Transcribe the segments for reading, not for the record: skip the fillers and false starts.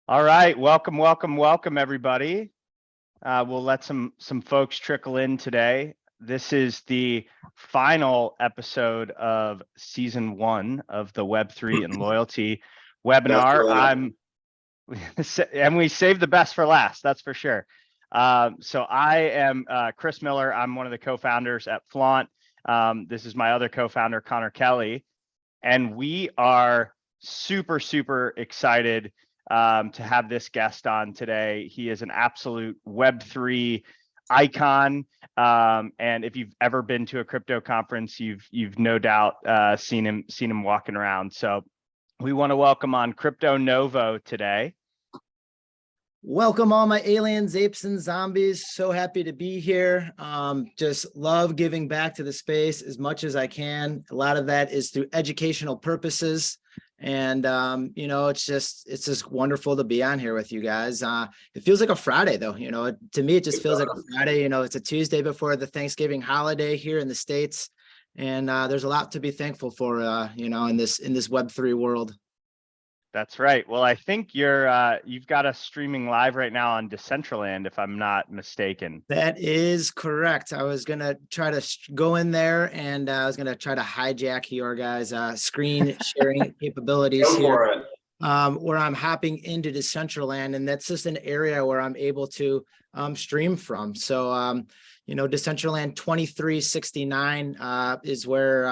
All right, welcome, everybody. We'll let some folks trickle in today. This is the final episode of season 1 of the Web3 and Loyalty webinar. And we saved the best for last, that's for sure. So I am Chris Miller. I'm one of the co-founders at Flaunt. This is my other co-founder, Kelley, and we are super excited to have this guest on today. He is an absolute Web3 icon, and if you've ever been to a crypto conference, you've no doubt seen him walking around. So we want to welcome on Crypto Novo today. Welcome all my aliens, apes, and zombies. So happy to be here. Just love giving back to the space as much as I can. A lot of that is through educational purposes. And, it's just wonderful to be on here with you guys. It feels like a Friday though, to me, it just feels like a Friday. It's a Tuesday before the Thanksgiving holiday here in the States. And there's a lot to be thankful for, in this Web3 world. That's right. Well, I think you've got us streaming live right now on Decentraland, if I'm not mistaken. That is correct. I was going to try to go in there and I was going to try to hijack your guys' screen sharing capabilities here. Where I'm hopping into Decentraland, and that's just an area where I'm able to stream from. So, Decentraland 2369 is where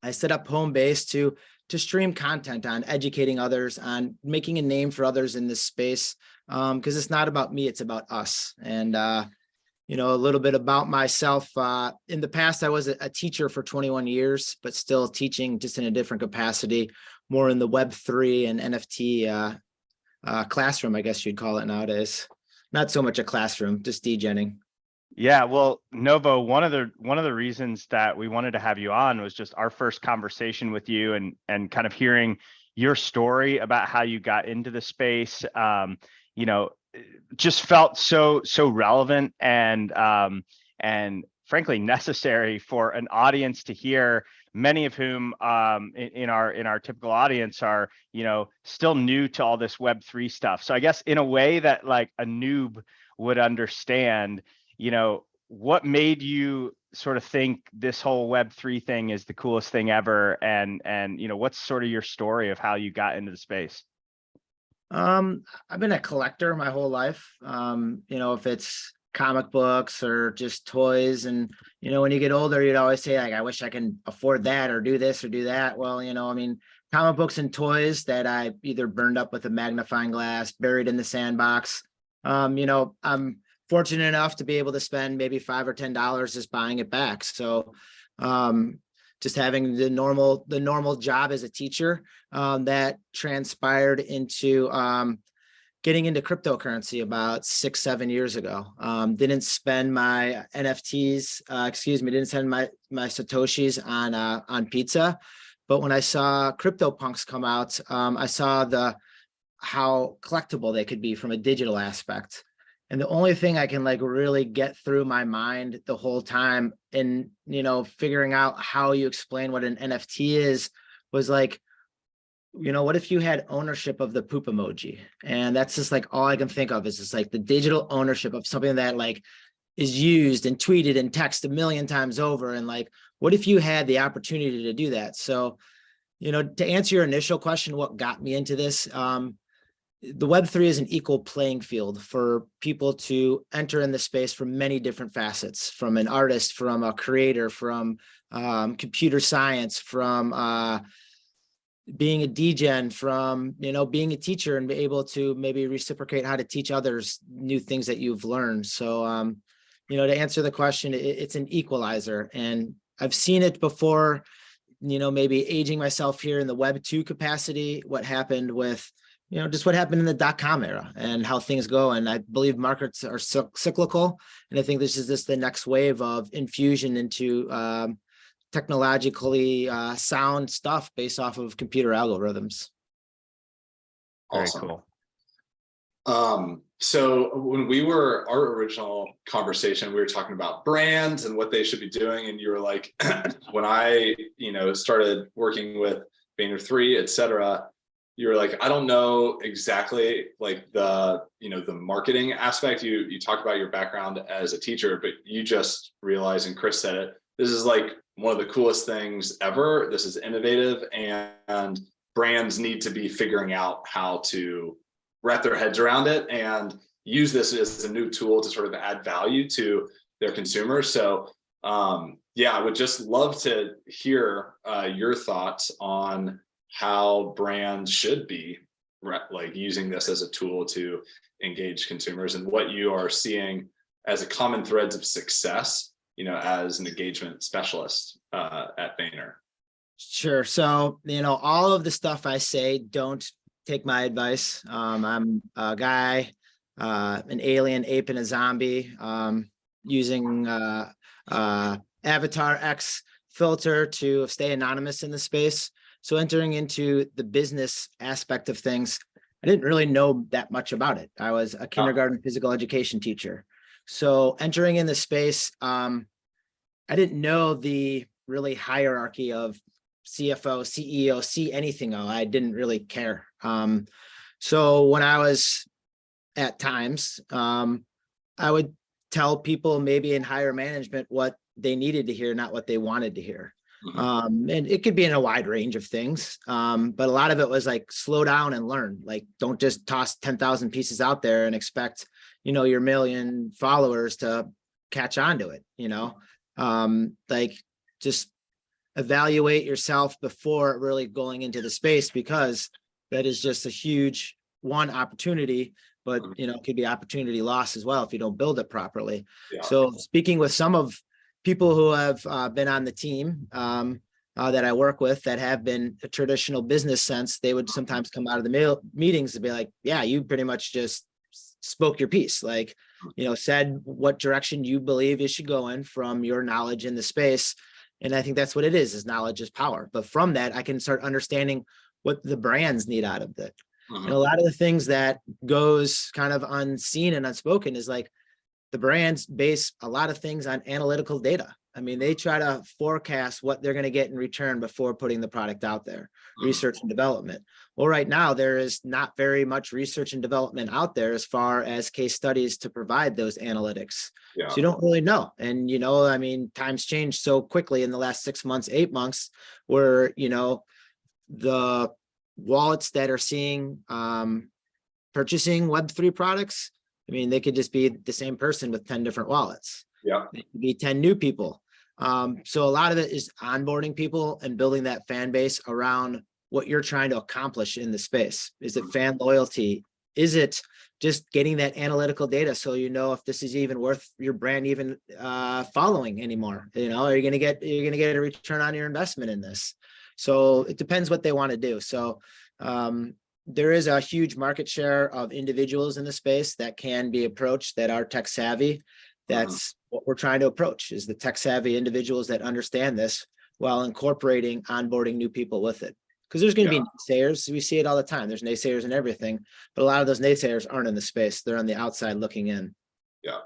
I set up home base to stream content on, educating others, on making a name for others in this space, because it's not about me, it's about us. And a little bit about myself. In the past, I was a teacher for 21 years, but still teaching just in a different capacity, more in the Web3 and NFT classroom, I guess you'd call it nowadays. Not so much a classroom, just degenning. Yeah, well, Novo, one of the reasons that we wanted to have you on was just our first conversation with you and kind of hearing your story about how you got into the space. Just felt so relevant and frankly necessary for an audience to hear, many of whom in our typical audience are still new to all this Web3 stuff. So I guess in a way that like a noob would understand, what made you sort of think this whole Web3 thing is the coolest thing ever? And what's sort of your story of how you got into the space? I've been a collector my whole life. If it's comic books or just toys, and, when you get older, you'd always say, like, I wish I can afford that or do this or do that. Well, comic books and toys that I either burned up with a magnifying glass, buried in the sandbox. I'm fortunate enough to be able to spend maybe $5 or $10 just buying it back. So just having the normal job as a teacher, that transpired into getting into cryptocurrency about 6-7 years ago. Didn't spend my NFTs, didn't spend my Satoshis on pizza. But when I saw CryptoPunks come out, I saw how collectible they could be from a digital aspect. And the only thing I can really get through my mind the whole time in, figuring out how you explain what an NFT was what if you had ownership of the poop emoji? And that's just all I can think of is just the digital ownership of something that is used and tweeted and texted 1 million times over. And what if you had the opportunity to do that? So, to answer your initial question, what got me into this, the Web3 is an equal playing field for people to enter in the space from many different facets, from an artist, from a creator, from computer science, from being a degen, from, being a teacher and be able to maybe reciprocate how to teach others new things that you've learned. So, to answer the question, it's an equalizer. And I've seen it before, maybe aging myself here in the Web2 capacity, what happened with just what happened in the .com era and how things go. And I believe markets are cyclical. And I think this is just the next wave of infusion into technologically sound stuff based off of computer algorithms. Awesome. Very cool. So when our original conversation, we were talking about brands and what they should be doing. And you were like, when I, started working with Vayner3, et cetera, you're like, I don't know exactly like the, the marketing aspect. You talk about your background as a teacher, but you just realize, and Chris said it, this is like one of the coolest things ever. This is innovative, and brands need to be figuring out how to wrap their heads around it and use this as a new tool to sort of add value to their consumers. So yeah, I would just love to hear your thoughts on how brands should be like using this as a tool to engage consumers, and what you are seeing as a common threads of success, as an engagement specialist at Vayner. Sure. So, all of the stuff I say, don't take my advice. I'm a guy, an alien, ape, and a zombie, using Avatar X filter to stay anonymous in the space. So entering into the business aspect of things, I didn't really know that much about it. I was a kindergarten physical education teacher. So entering in the space, I didn't know the really hierarchy of CFO, CEO, C anything. I didn't really care. So when I was at times, I would tell people maybe in higher management what they needed to hear, not what they wanted to hear. And it could be in a wide range of things. But a lot of it was like, slow down and learn. Like, don't just toss 10,000 pieces out there and expect, your million followers to catch on to it, like, just evaluate yourself before really going into the space, because that is just a huge opportunity, but it could be opportunity loss as well if you don't build it properly. Yeah. So speaking with some of people who have been on the team that I work with that have been a traditional business sense, they would sometimes come out of the meetings and be like, yeah, you pretty much just spoke your piece, like, said what direction you believe you should go in from your knowledge in the space. And I think that's what it is knowledge is power. But from that, I can start understanding what the brands need out of it. And a lot of the things that goes kind of unseen and unspoken is like, the brands base a lot of things on analytical data. I mean, they try to forecast what they're going to get in return before putting the product out there, research and development. Well, right now, there is not very much research and development out there as far as case studies to provide those analytics. Yeah. So you don't really know. And, I mean, times change so quickly in the last 6 months, 8 months, where, the wallets that are seeing purchasing Web3 products, I mean, they could just be the same person with 10 different wallets. Yeah. It could be 10 new people. So a lot of it is onboarding people and building that fan base around what you're trying to accomplish in the space. Is it fan loyalty? Is it just getting that analytical data so if this is even worth your brand even following anymore? Are you going to get a return on your investment in this? So it depends what they want to do. So there is a huge market share of individuals in the space that can be approached that are tech savvy. That's what we're trying to approach, is the tech savvy individuals that understand this while incorporating onboarding new people with it. Because there's going to be naysayers. We see it all the time. There's naysayers in everything, but a lot of those naysayers aren't in the space. They're on the outside looking in. Yeah.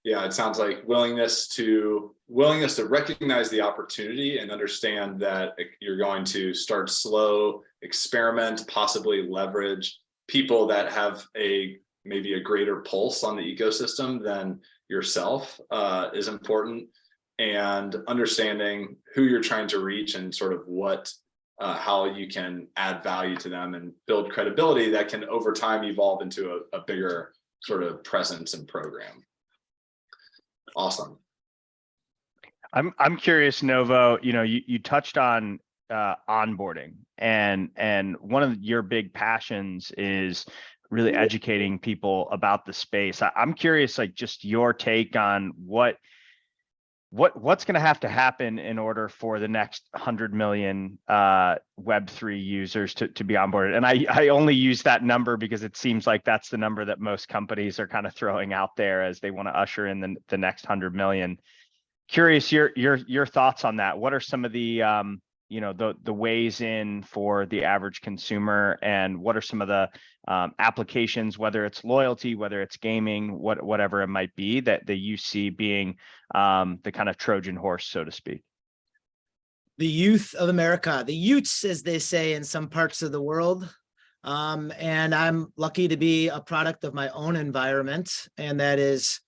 Yeah, it sounds like willingness to recognize the opportunity and understand that you're going to start slow, experiment, possibly leverage people that have maybe a greater pulse on the ecosystem than yourself is important, and understanding who you're trying to reach and sort of how you can add value to them and build credibility that can over time evolve into a bigger sort of presence and program. Awesome. I'm curious, Novo, you touched on onboarding, and one of your big passions is really educating people about the space. I'm curious, like, just your take on what's going to have to happen in order for the next 100 million Web3 users to be onboarded. And I only use that number because it seems like that's the number that most companies are kind of throwing out there as they want to usher in the next 100 million. Curious your thoughts on that. What are some of the the ways in for the average consumer, and what are some of the applications, whether it's loyalty, whether it's gaming, whatever it might be, that you see being the kind of Trojan horse, so to speak? The youth of America, the Utes, as they say in some parts of the world, And I'm lucky to be a product of my own environment, and that is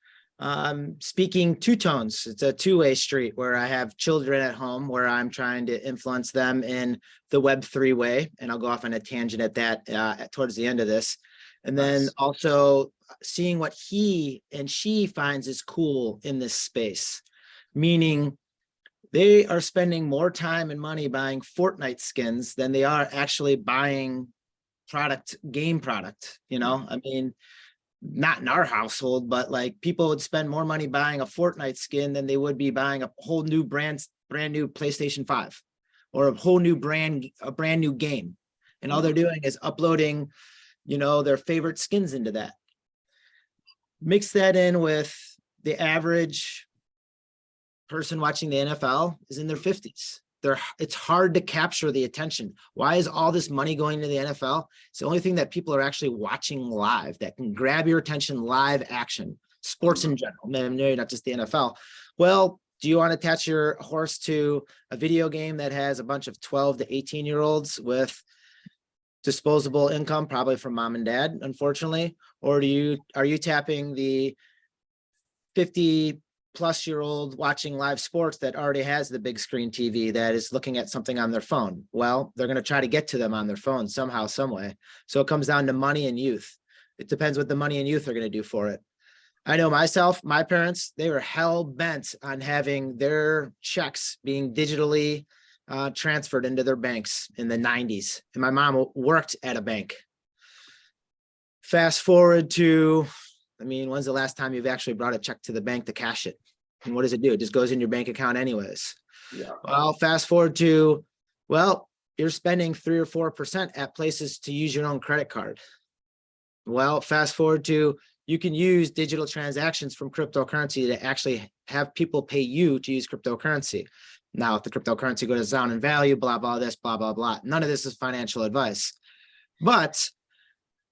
speaking two tones. It's a two-way street where I have children at home where I'm trying to influence them in the Web3 way. And I'll go off on a tangent at that towards the end of this. And then Nice. also seeing what he and she finds is cool in this space, meaning they are spending more time and money buying Fortnite skins than they are actually buying game product. I mean, not in our household, but like people would spend more money buying a Fortnite skin than they would be buying a whole new brand new PlayStation 5 or a whole new brand new game. And all they're doing is uploading, their favorite skins into that. Mix that in with the average person watching the NFL is in their 50s. It's hard to capture the attention. Why is all this money going to the NFL? It's the only thing that people are actually watching live that can grab your attention, live action, sports in general, maybe not just the NFL. Well, do you want to attach your horse to a video game that has a bunch of 12 to 18-year-olds with disposable income, probably from mom and dad, unfortunately? Or are you tapping the 50-plus-year-old watching live sports that already has the big screen TV that is looking at something on their phone? Well, they're going to try to get to them on their phone somehow, some way. So it comes down to money and youth. It depends what the money and youth are going to do for it. I know myself, my parents, they were hell bent on having their checks being digitally transferred into their banks in the 90s. And my mom worked at a bank. Fast forward to, when's the last time you've actually brought a check to the bank to cash it? And what does it do? It just goes in your bank account anyways. Yeah. Well, fast forward to, you're spending 3 or 4% at places to use your own credit card. Well, fast forward to, you can use digital transactions from cryptocurrency to actually have people pay you to use cryptocurrency. Now, if the cryptocurrency goes down in value, blah, blah, this, blah, blah, blah. None of this is financial advice. But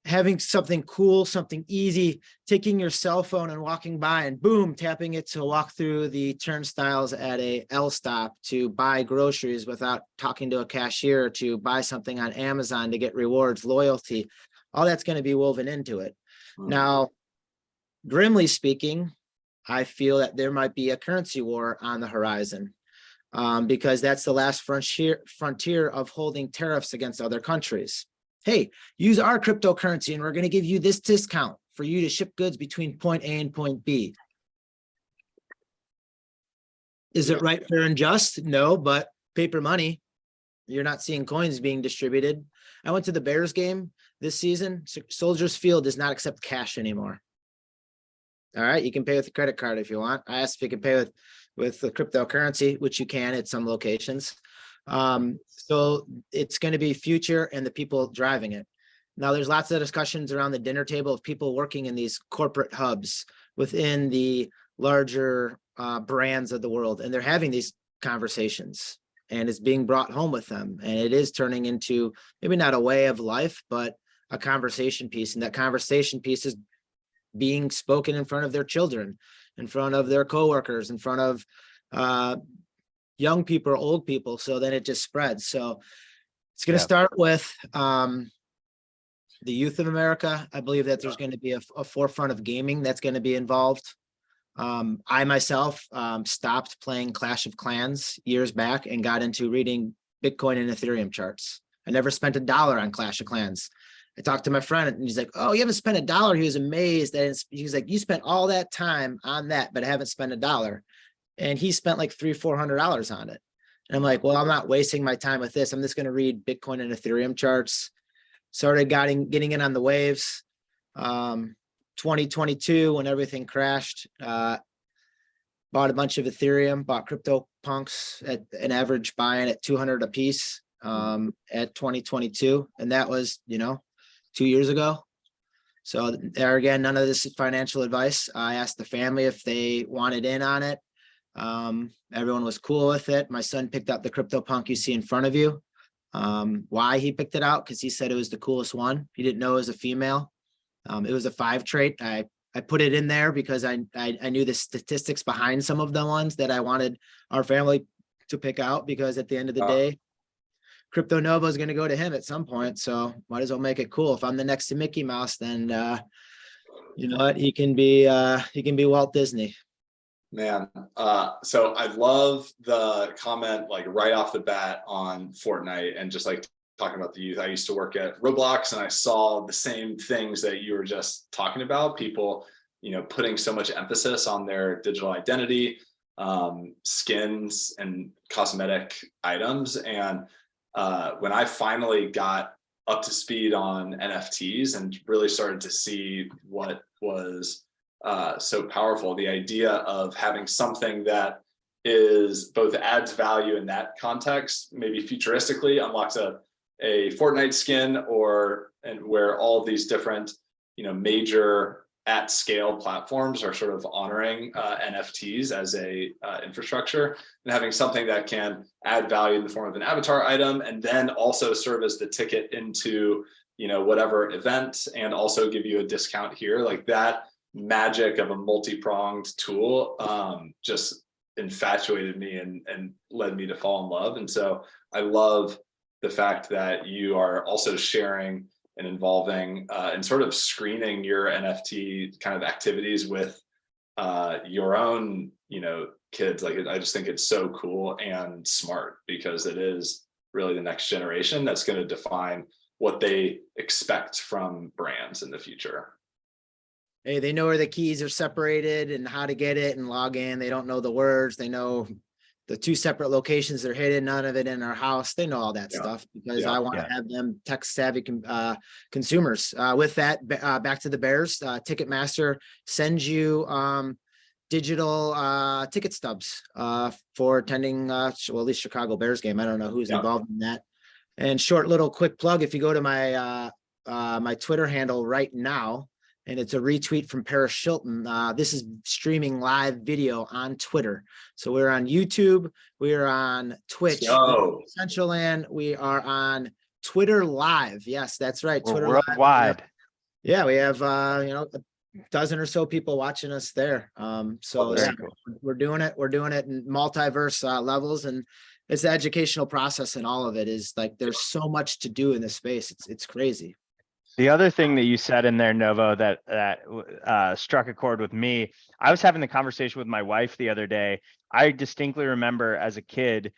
having something cool, something easy, taking your cell phone and walking by and boom, tapping it to walk through the turnstiles at a L stop to buy groceries without talking to a cashier, to buy something on Amazon to get rewards, loyalty, all that's going to be woven into it. Now, grimly speaking, I feel that there might be a currency war on the horizon because that's the last frontier of holding tariffs against other countries. Hey, use our cryptocurrency and we're going to give you this discount for you to ship goods between point A and point B. Is it right, fair, and just? No, but paper money. You're not seeing coins being distributed. I went to the Bears game this season. Soldiers Field does not accept cash anymore. All right, you can pay with a credit card if you want. I asked if you can pay with the cryptocurrency, which you can at some locations. So it's going to be future and the people driving it. Now, there's lots of discussions around the dinner table of people working in these corporate hubs within the larger brands of the world, and they're having these conversations, and it's being brought home with them, and it is turning into maybe not a way of life, but a conversation piece, and that conversation piece is being spoken in front of their children, in front of their coworkers, in front of young people or old people. So then it just spreads. So it's going to start with the youth of America. I believe that there's going to be a forefront of gaming that's going to be involved. I myself stopped playing Clash of Clans years back and got into reading Bitcoin and Ethereum charts. I never spent $1 on Clash of Clans. I talked to my friend and he's like, oh, you haven't spent $1. He was amazed that he's like, you spent all that time on that, but I haven't spent $1. And he spent like $300-400 on it. And I'm like, well, I'm not wasting my time with this. I'm just going to read Bitcoin and Ethereum charts. Started getting in on the waves. 2022, when everything crashed, bought a bunch of Ethereum, bought CryptoPunks at an average buying at 200 a piece at 2022. And that was, 2 years ago. So there again, none of this is financial advice. I asked the family if they wanted in on it. Everyone was cool with it. My son picked out the CryptoPunk you see in front of you. Why he picked it out? Because he said it was the coolest one. He didn't know it was a female. It was a 5 trait. I put it in there because I knew the statistics behind some of the ones that I wanted our family to pick out, because at the end of the day, Crypto Novo is going to go to him at some point. So might as well make it cool. If I'm the next to Mickey Mouse, then you know what? He can be Walt Disney. Man, so I love the comment like right off the bat on Fortnite and just like talking about the youth. I used to work at Roblox and I saw the same things that you were just talking about. People, putting so much emphasis on their digital identity, skins and cosmetic items. And when I finally got up to speed on NFTs and really started to see what was so powerful, the idea of having something that is both adds value in that context, maybe futuristically unlocks a Fortnite skin, and where all of these different, major at scale platforms are sort of honoring NFTs as a infrastructure, and having something that can add value in the form of an avatar item, and then also serve as the ticket into, whatever event, and also give you a discount here. Like that magic of a multi-pronged tool just infatuated me and led me to fall in love. And so I love the fact that you are also sharing and involving and sort of screening your NFT kind of activities with your own, kids. Like, I just think it's so cool and smart, because it is really the next generation that's going to define what they expect from brands in the future. Hey, they know where the keys are separated and how to get it and log in. They don't know the words. They know the 2 separate locations they're hidden, none of it in our house. They know all that stuff, because I want to have them tech savvy consumers. With that, back to the Bears, Ticketmaster sends you digital ticket stubs for attending, well, at least Chicago Bears game. I don't know who's involved in that. And short little quick plug, if you go to my my Twitter handle right now, and it's a retweet from Paris Shilton. This is streaming live video on Twitter. So we're on YouTube, we are on Twitch, Centraland, we are on Twitter Live. Yes, that's right. We're Twitter worldwide. Live. Yeah, we have a dozen or so people watching us there. So cool. We're doing it in multiverse levels, and it's the educational process, and all of it is like there's so much to do in this space. It's crazy. The other thing that you said in there, Novo, that struck a chord with me, I was having the conversation with my wife the other day. I distinctly remember as a kid,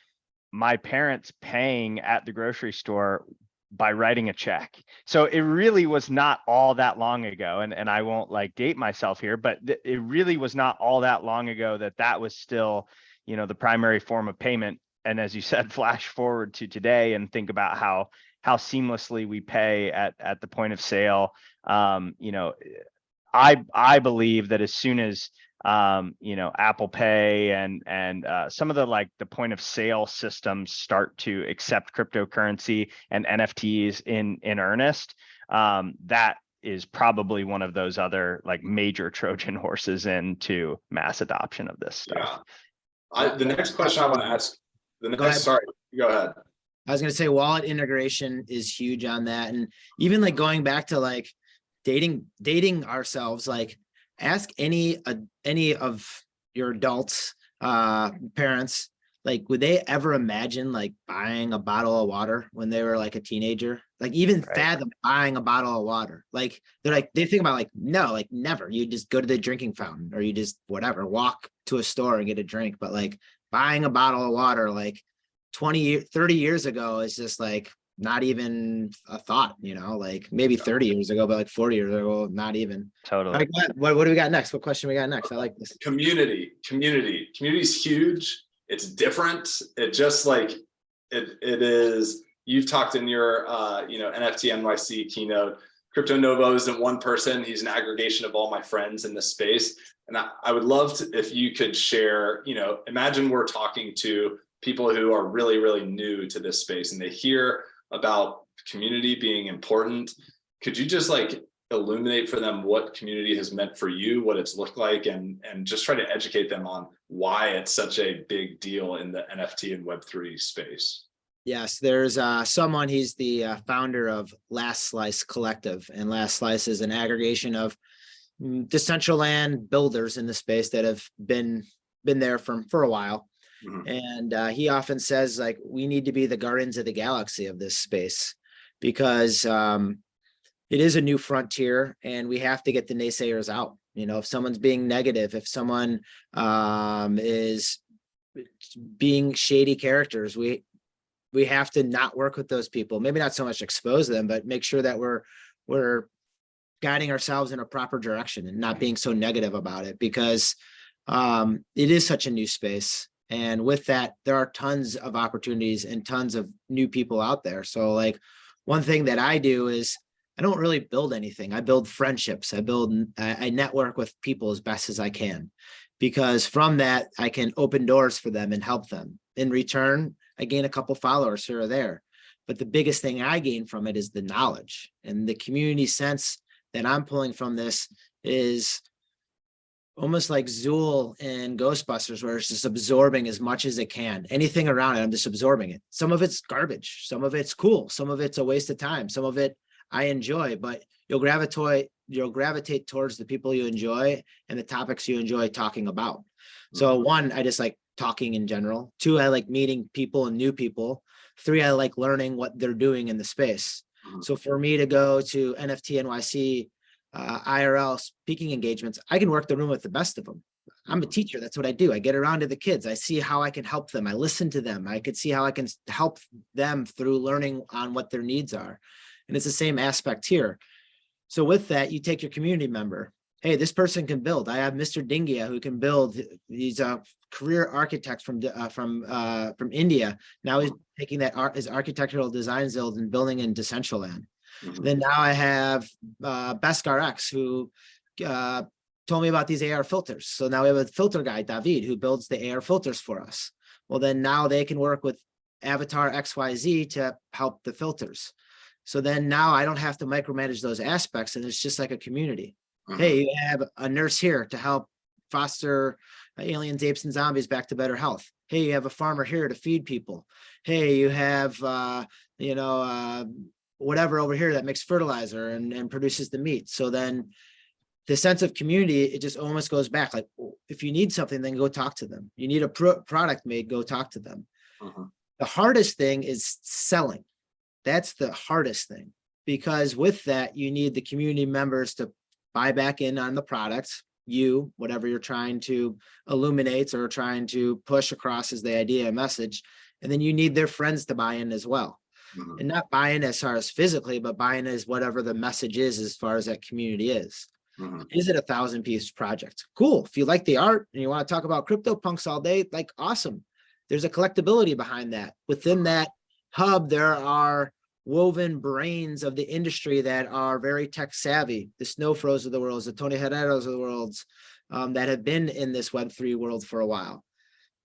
my parents paying at the grocery store by writing a check. So it really was not all that long ago. And I won't like date myself here, but it really was not all that long ago that was still, the primary form of payment. And as you said, flash forward to today and think about how seamlessly we pay at the point of sale. I believe that as soon as Apple Pay and some of the point of sale systems start to accept cryptocurrency and NFTs in earnest, that is probably one of those other major Trojan horses into mass adoption of this stuff. Yeah. The next question I want to ask. Sorry, go ahead. I was going to say wallet integration is huge on that. And even going back to dating ourselves, ask any of your adults, parents, would they ever imagine buying a bottle of water when they were a teenager? Even fathom buying a bottle of water. They think about no, never. You just go to the drinking fountain, or you just whatever, walk to a store and get a drink. But buying a bottle of water, 30 years ago is just not even a thought, maybe 30 years ago, but 40 years ago, not even. Totally. What do we got next? What question we got next? I like this. Community is huge. It's different. It just it is. You've talked in your NFT NYC keynote. Crypto Novo isn't one person. He's an aggregation of all my friends in this space. And I would love to, if you could share, imagine we're talking to people who are really, really new to this space and they hear about community being important. Could you just illuminate for them what community has meant for you, what it's looked like, and just try to educate them on why it's such a big deal in the NFT and Web3 space? Yes, there's someone, he's the founder of Last Slice Collective, and Last Slice is an aggregation of Decentraland builders in the space that have been there for a while. And he often says, like, we need to be the Guardians of the Galaxy of this space, because it is a new frontier and we have to get the naysayers out. You know, if someone's being negative, if someone is being shady characters, we have to not work with those people. Maybe not so much expose them, but make sure that we're guiding ourselves in a proper direction and not being so negative about it, because it is such a new space. And with that, there are tons of opportunities and tons of new people out there. So like, one thing that I do is I don't really build anything. I build friendships. I network with people as best as I can, because from that, I can open doors for them and help them. In return, I gain a couple followers here or there. But the biggest thing I gain from it is the knowledge, and the community sense that I'm pulling from this is almost like Zool in Ghostbusters, where it's just absorbing as much as it can. Anything around it, I'm just absorbing it. Some of it's garbage. Some of it's cool. Some of it's a waste of time. Some of it I enjoy, but you'll gravitate towards the people you enjoy and the topics you enjoy talking about. So one, I just like talking in general. Two, I like meeting people and new people. Three, I like learning what they're doing in the space. So for me to go to NFT NYC IRL speaking engagements, I can work the room with the best of them. I'm a teacher. That's what I do. I get around to the kids. I see how I can help them. I listen to them. I could see how I can help them through learning on what their needs are. And it's the same aspect here. So with that, you take your community member. Hey, this person can build. I have Mr. Dingia who can build. He's a career architect from India. Now he's taking that his architectural design skills and building in Decentraland. Then now I have BeskRX who told me about these AR filters. So now we have a filter guy, David, who builds the AR filters for us. Well, then now they can work with Avatar XYZ to help the filters. So then now I don't have to micromanage those aspects, and it's just like a community. Hey, you have a nurse here to help foster aliens, apes, and zombies back to better health. Hey, you have a farmer here to feed people. Hey, you have, whatever over here that makes fertilizer and produces the meat. So then the sense of community, it just almost goes back. Like, if you need something, then go talk to them. You need a product made, go talk to them. The hardest thing is selling. That's the hardest thing, because with that, you need the community members to buy back in on the products, whatever you're trying to illuminate or trying to push across as the idea and message. And then you need their friends to buy in as well. And not buy in as far as physically, but buy in as whatever the message is as far as that community is. Is it a 1,000-piece project? Cool. If you like the art and you want to talk about CryptoPunks all day, like, awesome. There's a collectability behind that. Within that hub, there are woven brains of the industry that are very tech savvy, the Snowfro's of the world, the Tony Herreros of the world, that have been in this Web3 world for a while.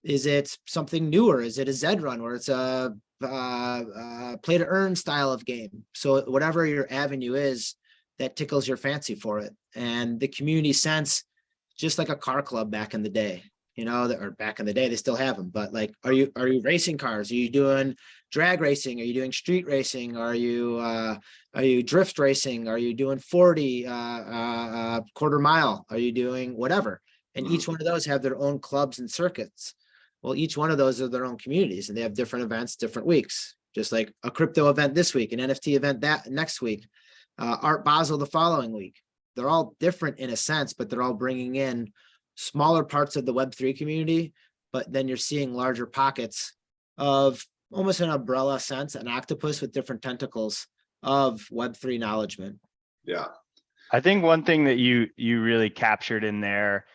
Is it something newer? Is it a Zed run where it's a play to earn style of game? So whatever your avenue is that tickles your fancy for it. And the community sense, just like a car club back in the day, or back in the day, they still have them, but like, are you racing cars? Are you doing drag racing? Are you doing street racing? Are you drift racing? Are you doing 40 quarter mile? Are you doing whatever? And each one of those have their own clubs and circuits. Well, each one of those are their own communities, and they have different events, different weeks, just like a crypto event this week, an NFT event that next week, Art Basel the following week. They're all different in a sense, but they're all bringing in smaller parts of the Web3 community, but then you're seeing larger pockets of almost an umbrella sense, an octopus with different tentacles of Web3 acknowledgement. Yeah. I think one thing that you really captured in there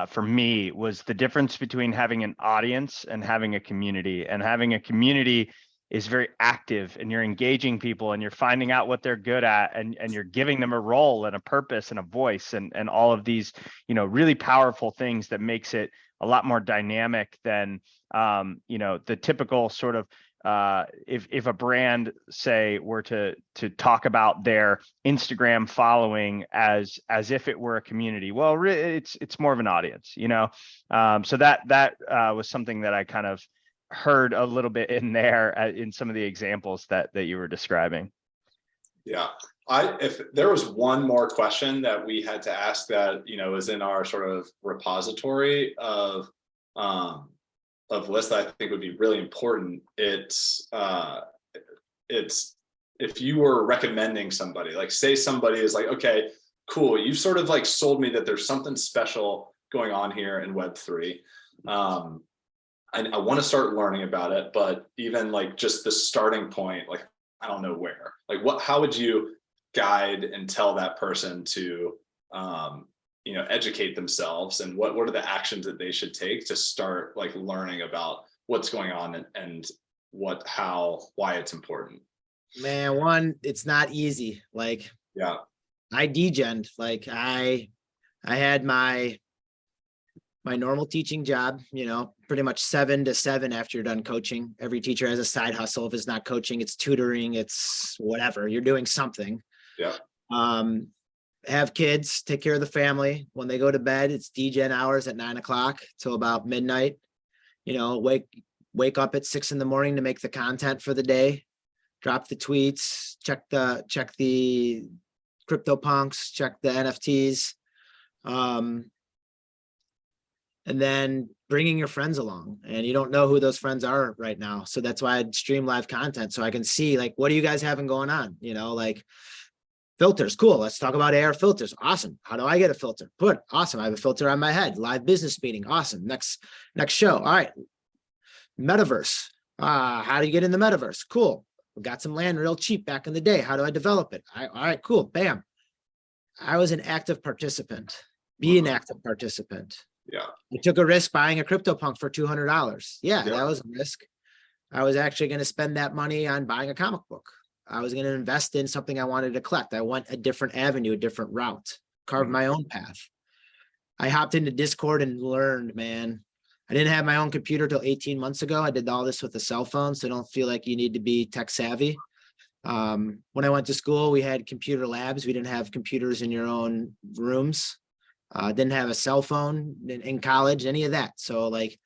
for me was the difference between having an audience and having a community. And having a community is very active, and you're engaging people and you're finding out what they're good at, and you're giving them a role and a purpose and a voice and all of these, really powerful things that makes it a lot more dynamic than, the typical sort of, if a brand, say, were to talk about their Instagram following as if it were a community. Well, it's more of an audience, so that was something that I kind of heard a little bit in there in some of the examples that you were describing. Yeah. If there was one more question that we had to ask that, is in our sort of repository of lists that I think would be really important. It's if you were recommending somebody, like say somebody is like, okay, cool, you've sort of like sold me that there's something special going on here in Web3. I want to start learning about it, but even like just the starting point, like I don't know where. Like how would you guide and tell that person to educate themselves, and what are the actions that they should take to start like learning about what's going on and why it's important? Man, one, it's not easy. Like, Yeah. I degened. Like I had my normal teaching job, pretty much 7 to 7 after you're done coaching. Every teacher has a side hustle. If it's not coaching, it's tutoring, it's whatever. You're doing something. Yeah. Have kids, take care of the family. When they go to bed, it's degen hours at 9 o'clock till about midnight. Wake up at 6 a.m. to make the content for the day, drop the tweets, check the CryptoPunks, check the NFTs. And then bringing your friends along, and you don't know who those friends are right now. So that's why I'd stream live content, so I can see like, what do you guys having going on? Like filters, cool. Let's talk about AR filters. Awesome. How do I get a filter? Good. Awesome. I have a filter on my head. Live business meeting. Awesome. Next show. All right. Metaverse. How do you get in the metaverse? Cool. We got some land real cheap back in the day. How do I develop it? All right, cool. Bam. I was an active participant. Be an active participant. Yeah. I took a risk buying a CryptoPunk for $200. Yeah, that was a risk. I was actually going to spend that money on buying a comic book. I was going to invest in something I wanted to collect. I went a different avenue, a different route, carved my own path. I hopped into Discord and learned, man. I didn't have my own computer till 18 months ago. I did all this with a cell phone, so don't feel like you need to be tech savvy. When I went to school, we had computer labs. We didn't have computers in your own rooms. Didn't have a cell phone in college, any of that. So like,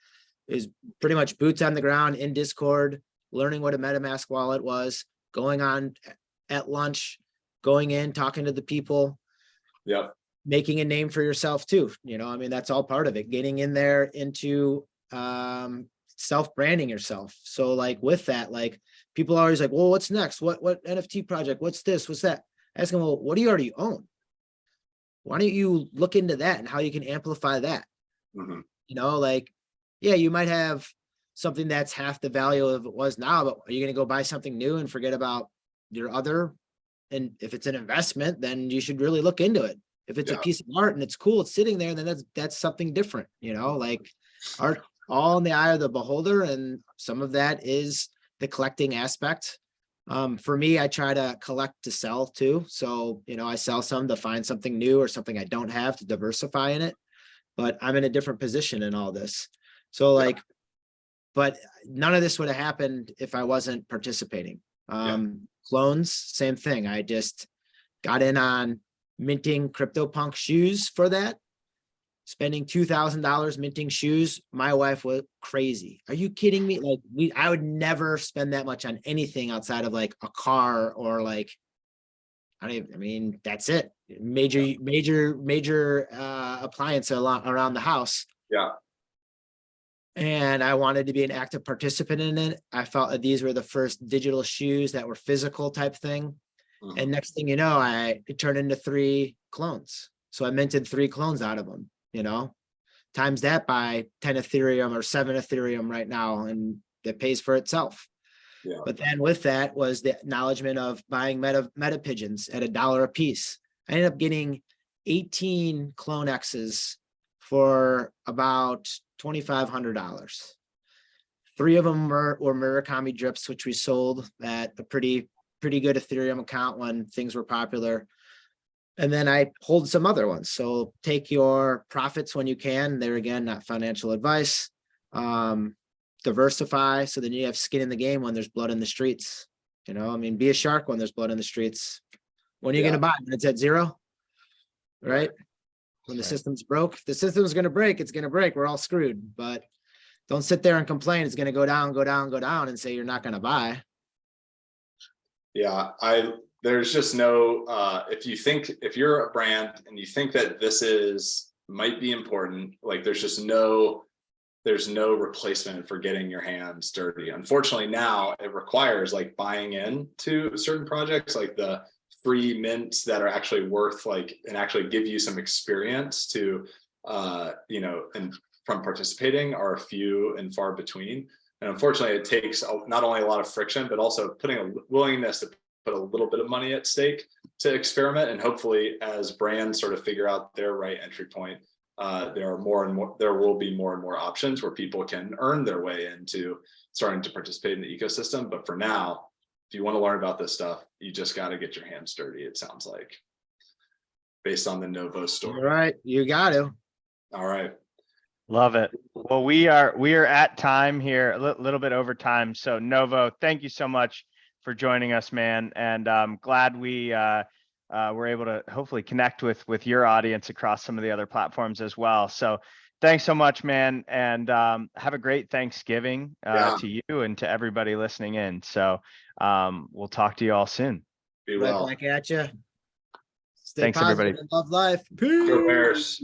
it was pretty much boots on the ground in Discord, learning what a MetaMask wallet was, going on at lunch, going in, talking to the people. Yep. Making a name for yourself too. That's all part of it. Getting in there into self-branding yourself. So like with that, like people are always like, well, what's next? What NFT project? What's this? What's that? Ask them, well, what do you already own? Why don't you look into that and how you can amplify that? Mm-hmm. Yeah, you might have something that's half the value of it was now, but are you going to go buy something new and forget about your other? And if it's an investment, then you should really look into it. If it's a piece of art and it's cool, it's sitting there, then that's something different, like art, all in the eye of the beholder. And some of that is the collecting aspect. For me, I try to collect to sell too. So, I sell some to find something new or something I don't have to diversify in it, but I'm in a different position in all this. So but none of this would have happened if I wasn't participating. Clones, same thing. I just got in on minting CryptoPunk shoes for that, spending $2,000 minting shoes. My wife was crazy. Are you kidding me? Like I would never spend that much on anything outside of like a car or like, that's it. Major appliance around the house. Yeah. And I wanted to be an active participant in it. I felt that these were the first digital shoes that were physical type thing. Mm-hmm. And next thing you know, it turned into 3 clones. So I minted 3 clones out of them, times that by 10 Ethereum or 7 Ethereum right now. And it pays for itself. Yeah. But then with that was the acknowledgement of buying meta pigeons at $1 a piece. I ended up getting 18 clone X's for about $2,500. 3 of them were Murakami drips, which we sold at a pretty good Ethereum account when things were popular. And then I hold some other ones. So take your profits when you can. They're again, not financial advice. Diversify. So then you have skin in the game when there's blood in the streets. Be a shark when there's blood in the streets. When are you going to buy? When it's at 0, right? When the system's broke. If the system's going to break, it's going to break. We're all screwed. But don't sit there and complain. It's going to go down, and say you're not going to buy. Yeah, there's just no, if you're a brand and you think that this might be important, like there's just no there's no replacement for getting your hands dirty. Unfortunately, now it requires like buying in to certain projects, like the free mints that are actually worth like, and actually give you some experience to, you know, and from participating are few and far between. And unfortunately, it takes not only a lot of friction, but also putting a willingness to put a little bit of money at stake to experiment. And hopefully, as brands sort of figure out their right entry point, there will be more and more options where people can earn their way into starting to participate in the ecosystem. But for now, if you want to learn about this stuff, you just got to get your hands dirty, it sounds like, based on the Novo story. All right, you got to. All right. Love it. Well, we are at time here, a little bit over time. So Novo, thank you so much for joining us, man. And I'm glad we were able to hopefully connect with your audience across some of the other platforms as well. So thanks so much, man. And have a great Thanksgiving to you and to everybody listening in. So we'll talk to you all soon. Be Right well. back at you. Stay Thanks, positive everybody. and love life. Peace. Go Bears.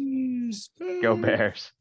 Go Bears.